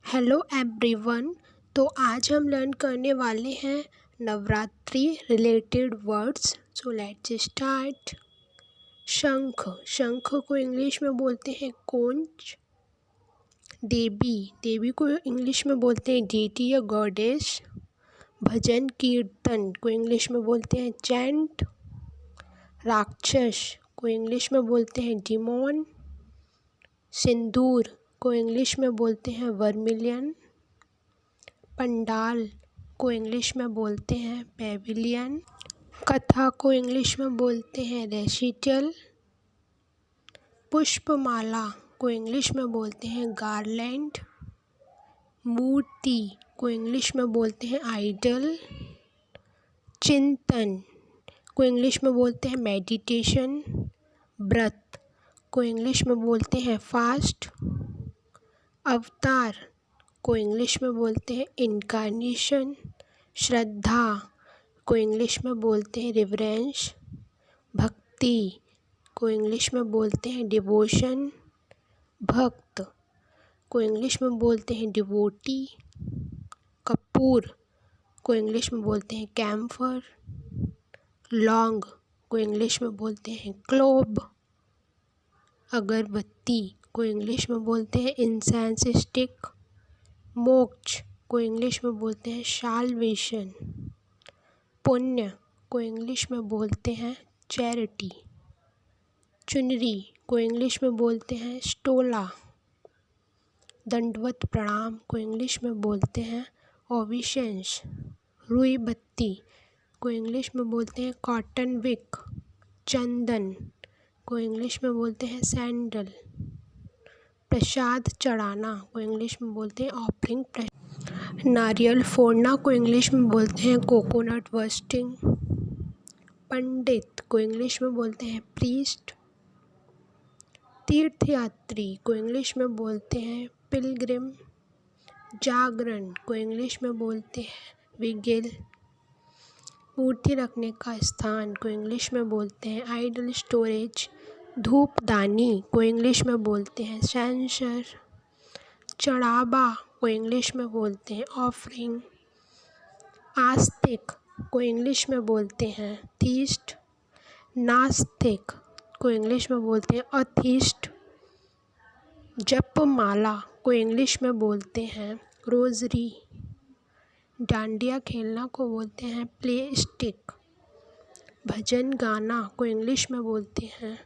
Hello everyone. तो आज हम लर्न करने वाले हैं Navratri related words. So let's start. शंख, शंख को इंग्लिश में बोलते हैं कोंच। देवी, देवी को इंग्लिश में बोलते हैं डीटी या गॉडेस। भजन कीर्तन को इंग्लिश में बोलते हैं चैंट। राक्षस को इंग्लिश में बोलते हैं डिमोन। सिंदूर को इंग्लिश में बोलते हैं वर्मिलियन। पंडाल को इंग्लिश में बोलते हैं पेविलियन। कथा को इंग्लिश में बोलते हैं रेसिटल। पुष्पमाला को इंग्लिश में बोलते हैं गार्लैंड। मूर्ति को इंग्लिश में बोलते हैं आइडल। चिंतन को इंग्लिश में बोलते हैं मेडिटेशन। व्रत को इंग्लिश में बोलते हैं फास्ट। अवतार को इंग्लिश में बोलते हैं इनकारनेशन। श्रद्धा को इंग्लिश में बोलते हैं रिवरेंस। भक्ति को इंग्लिश में बोलते हैं डिवोशन। भक्त को इंग्लिश में बोलते हैं डिवोटी। कपूर को इंग्लिश में बोलते हैं कैम्फर। लौंग को इंग्लिश में बोलते हैं क्लोब। अगरबत्ती को इंग्लिश में बोलते हैं इंसेंस स्टिक। मोक्ष को इंग्लिश में बोलते हैं साल्वेशन। पुण्य को इंग्लिश में बोलते हैं चैरिटी। चुनरी को इंग्लिश में बोलते हैं स्टोला। दंडवत प्रणाम को इंग्लिश में बोलते हैं ओविशेंस। रुई बत्ती को इंग्लिश में बोलते हैं कॉटन विक। चंदन को इंग्लिश में बोलते हैं सैंडल। प्रसाद चढ़ाना को इंग्लिश में बोलते हैं ऑफरिंग। नारियल फोड़ना को इंग्लिश में बोलते हैं कोकोनट बस्टिंग। पंडित को इंग्लिश में बोलते हैं प्रीस्ट। तीर्थयात्री को इंग्लिश में बोलते हैं पिलग्रिम। जागरण को इंग्लिश में बोलते हैं विगिल। मूर्ति रखने का स्थान को इंग्लिश में बोलते हैं आइडल स्टोरेज। धूपदानी को इंग्लिश में बोलते हैं सेंसर। चढ़ावा को इंग्लिश में बोलते हैं ऑफरिंग। आस्तिक को इंग्लिश में बोलते हैं थीस्ट। नास्तिक को इंग्लिश में बोलते हैं अथीस्ट। जपमाला को इंग्लिश में बोलते हैं रोजरी। डांडिया खेलना को बोलते हैं प्ले स्टिक। भजन गाना को इंग्लिश में बोलते हैं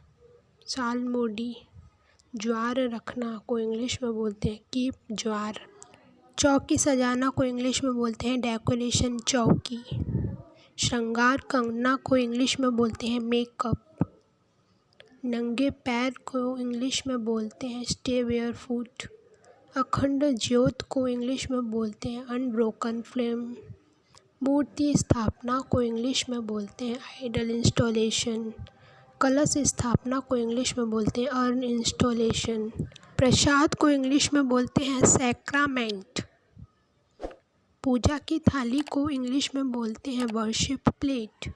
सालमोडी। ज्वार रखना को इंग्लिश में बोलते हैं कीप ज्वार। चौकी सजाना को इंग्लिश में बोलते हैं डेकोरेशन चौकी। श्रृंगार करना को इंग्लिश में बोलते हैं मेकअप। नंगे पैर को इंग्लिश में बोलते हैं स्टे बेयरफुट। अखंड ज्योत को इंग्लिश में बोलते हैं अनब्रोकन फ्लेम। मूर्ति स्थापना को इंग्लिश में बोलते हैं आइडल इंस्टॉलेशन। कलश स्थापना को इंग्लिश में बोलते हैं अर्न इंस्टॉलेशन। प्रसाद को इंग्लिश में बोलते हैं सैक्रामेंट। पूजा की थाली को इंग्लिश में बोलते हैं वर्शिप प्लेट।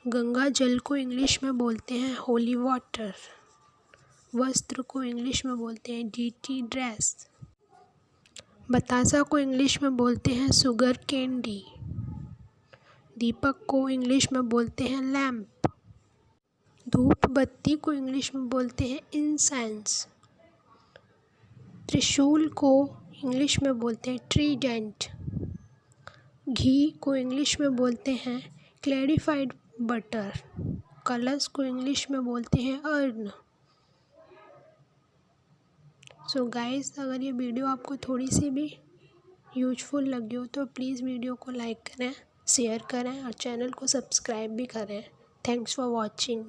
गंगा जल को इंग्लिश में बोलते हैं होली वाटर। वस्त्र को इंग्लिश में बोलते हैं डीटी ड्रेस। बतासा को इंग्लिश में बोलते हैं शुगर कैंडी। दीपक को इंग्लिश में बोलते हैं लैम्प। धूप बत्ती को इंग्लिश में बोलते हैं इंसेंस। त्रिशूल को इंग्लिश में बोलते हैं ट्रीडेंट। घी को इंग्लिश में बोलते हैं क्लैरिफाइड बटर। कलश को इंग्लिश में बोलते हैं अर्न। सो गाइस, अगर ये वीडियो आपको थोड़ी सी भी यूजफुल लगी हो तो प्लीज़ वीडियो को लाइक करें, शेयर करें और चैनल को सब्सक्राइब भी करें। Thanks for watching.